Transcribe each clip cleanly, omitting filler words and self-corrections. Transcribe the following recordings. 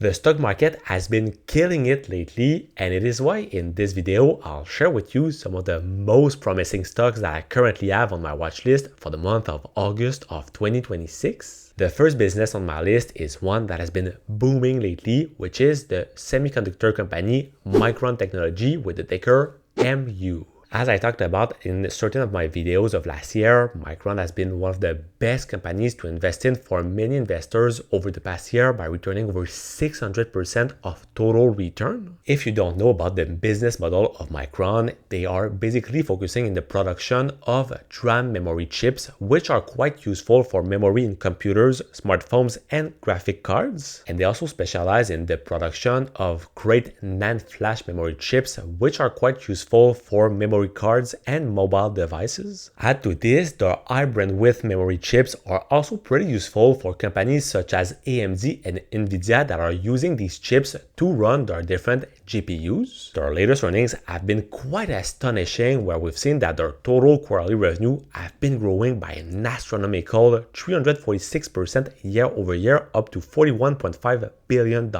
The stock market has been killing it lately, and it is why in this video I'll share with you some of the most promising stocks that I currently have on my watch list for the month of August of 2026. The first business on my list is one that has been booming lately, which is the semiconductor company Micron Technology with the ticker MU. As I talked about in certain of my videos of last year, Micron has been one of the best companies to invest in for many investors over the past year by returning over 600% of total return. If you don't know about the business model of Micron, they are basically focusing in the production of DRAM memory chips, which are quite useful for memory in computers, smartphones, and graphic cards. And they also specialize in the production of great NAND flash memory chips, which are quite useful for memory cards and mobile devices. Add to this, their high bandwidth memory chips are also pretty useful for companies such as AMD and Nvidia that are using these chips to run their different GPUs. Their latest earnings have been quite astonishing, where we've seen that their total quarterly revenue have been growing by an astronomical 346% year over year, up to $41.5 billion.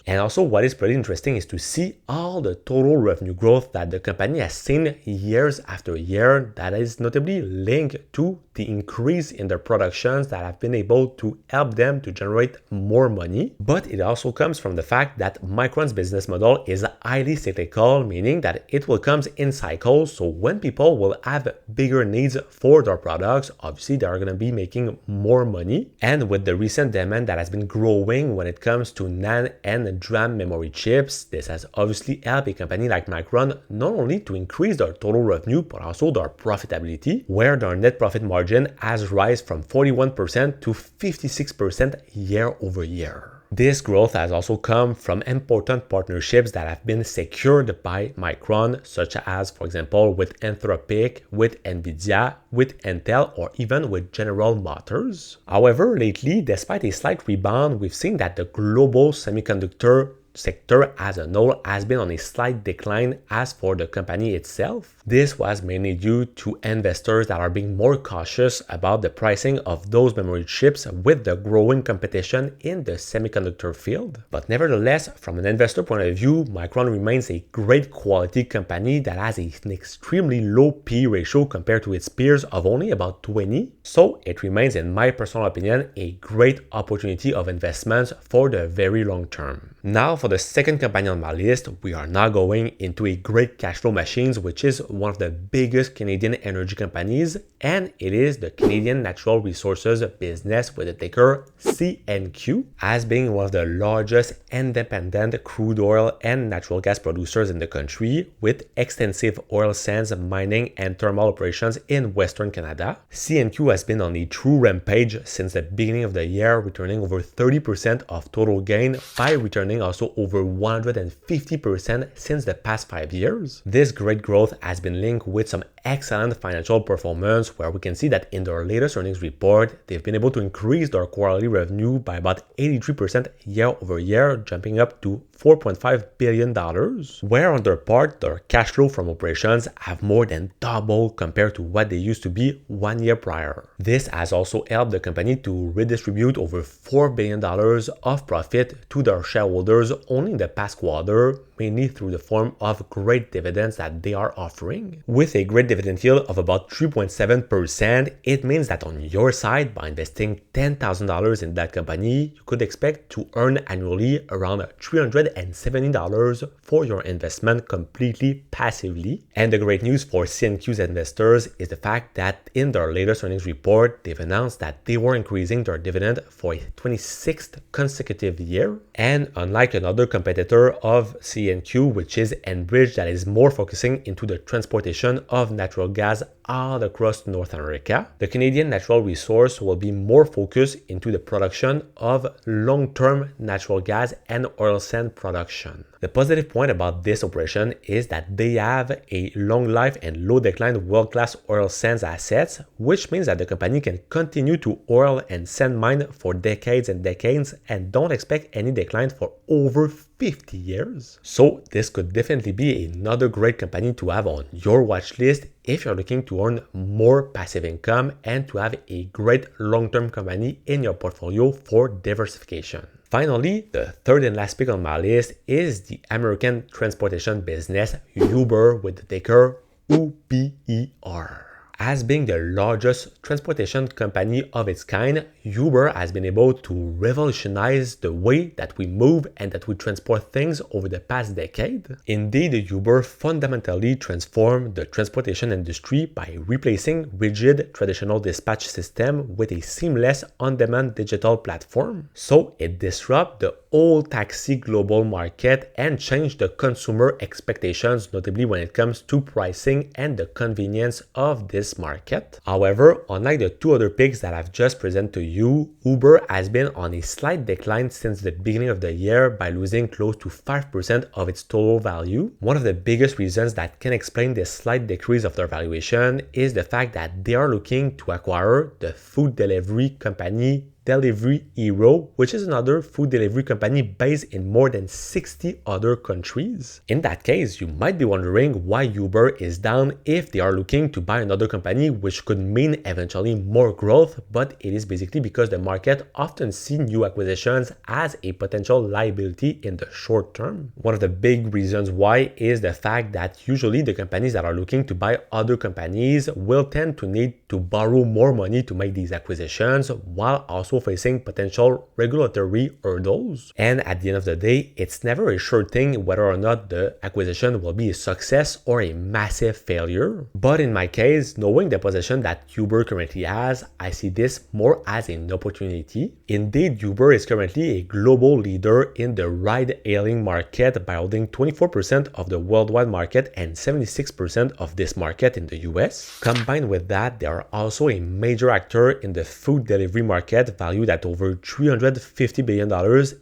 And also what is pretty interesting is to see all the total revenue growth that the company has seen years after year, that is notably linked to the increase in their productions that have been able to help them to generate more money. But it also comes from the fact that Micron's business model is highly cyclical, meaning that it will come in cycles. So when people will have bigger needs for their products, obviously they are going to be making more money. And with the recent demand that has been growing when it comes to NAND and DRAM memory chips, this has obviously helped a company like Micron not only to increase their total revenue, but also their profitability, where their net profit margin has risen from 41% to 56% year over year. This growth has also come from important partnerships that have been secured by Micron, such as, for example, with Anthropic, with Nvidia, with Intel, or even with General Motors. However, lately, despite a slight rebound, we've seen that the global semiconductor sector as a whole has been on a slight decline as for the company itself. This was mainly due to investors that are being more cautious about the pricing of those memory chips with the growing competition in the semiconductor field. But nevertheless, from an investor point of view, Micron remains a great quality company that has an extremely low P/E ratio compared to its peers of only about 20. So it remains, in my personal opinion, a great opportunity of investments for the very long term. Now for the second company on my list, we are now going into a great cash flow machines, which is one of the biggest Canadian energy companies, and it is the Canadian Natural Resources business with the ticker CNQ, as being one of the largest independent crude oil and natural gas producers in the country, with extensive oil sands mining and thermal operations in Western Canada. CNQ has been on a true rampage since the beginning of the year, returning over 30% of total gain by returning also over 150% since the past 5 years. This great growth has been linked with some excellent financial performance, where we can see that in their latest earnings report, they've been able to increase their quarterly revenue by about 83% year over year, jumping up to $4.5 billion, where on their part, their cash flow from operations have more than doubled compared to what they used to be 1 year prior. This has also helped the company to redistribute over $4 billion of profit to their shareholders only in the past quarter, mainly through the form of great dividends that they are offering. With a great dividend yield of about 3.7%, it means that on your side, by investing $10,000 in that company, you could expect to earn annually around $370 for your investment completely passively. And the great news for CNQ's investors is the fact that in their latest earnings report, they've announced that they were increasing their dividend for a 26th consecutive year. And unlike another competitor of CNQ, which is Enbridge, that is more focusing into the transportation of natural gas all across North America, the Canadian Natural Resource will be more focused into the production of long-term natural gas and oil sand production. The positive point about this operation is that they have a long life and low decline world-class oil sands assets, which means that the company can continue to oil and sand mine for decades and decades and don't expect any decline for over 50 years. So this could definitely be another great company to have on your watch list if you're looking to earn more passive income and to have a great long-term company in your portfolio for diversification. Finally, the third and last pick on my list is the American transportation business Uber with the ticker UBER. As being the largest transportation company of its kind, Uber has been able to revolutionize the way that we move and that we transport things over the past decade. Indeed, Uber fundamentally transformed the transportation industry by replacing rigid traditional dispatch system with a seamless on-demand digital platform. So it disrupted the old taxi global market and changed the consumer expectations, notably when it comes to pricing and the convenience of this market. However, unlike the two other picks that I've just presented to you, Uber has been on a slight decline since the beginning of the year by losing close to 5% of its total value. One of the biggest reasons that can explain this slight decrease of their valuation is the fact that they are looking to acquire the food delivery company Delivery Hero, which is another food delivery company based in more than 60 other countries. In that case, you might be wondering why Uber is down if they are looking to buy another company, which could mean eventually more growth, but it is basically because the market often sees new acquisitions as a potential liability in the short term. One of the big reasons why is the fact that usually the companies that are looking to buy other companies will tend to need to borrow more money to make these acquisitions, while also facing potential regulatory hurdles. And at the end of the day, it's never a sure thing whether or not the acquisition will be a success or a massive failure. But in my case, knowing the position that Uber currently has, I see this more as an opportunity. Indeed, Uber is currently a global leader in the ride-hailing market by holding 24% of the worldwide market and 76% of this market in the US. Combined with that, they are also a major actor in the food delivery market, valued at over $350 billion,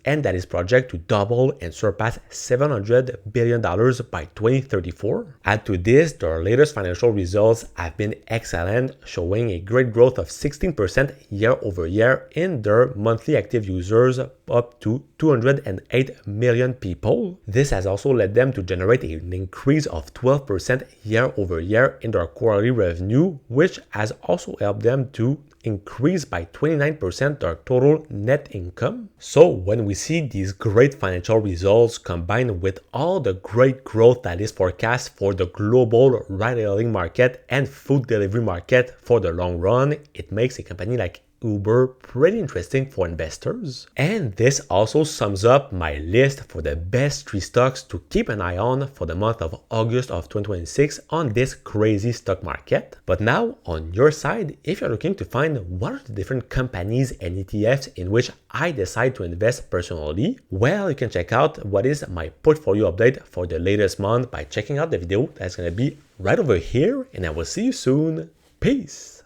and that is projected to double and surpass $700 billion by 2034. Add to this, their latest financial results have been excellent, showing a great growth of 16% year over year in their monthly active users, up to 208 million people. This has also led them to generate an increase of 12% year over year in their quarterly revenue, which has also helped them to increase by 29% their total net income. So when we see these great financial results combined with all the great growth that is forecast for the global ride-hailing market and food delivery market for the long run, it makes a company like Uber pretty interesting for investors. And this also sums up my list for the best 3 stocks to keep an eye on for the month of August of 2026 on this crazy stock market. But now on your side, if you're looking to find what are the different companies and ETFs in which I decide to invest personally, well, you can check out what is my portfolio update for the latest month by checking out the video that's going to be right over here, and I will see you soon. Peace.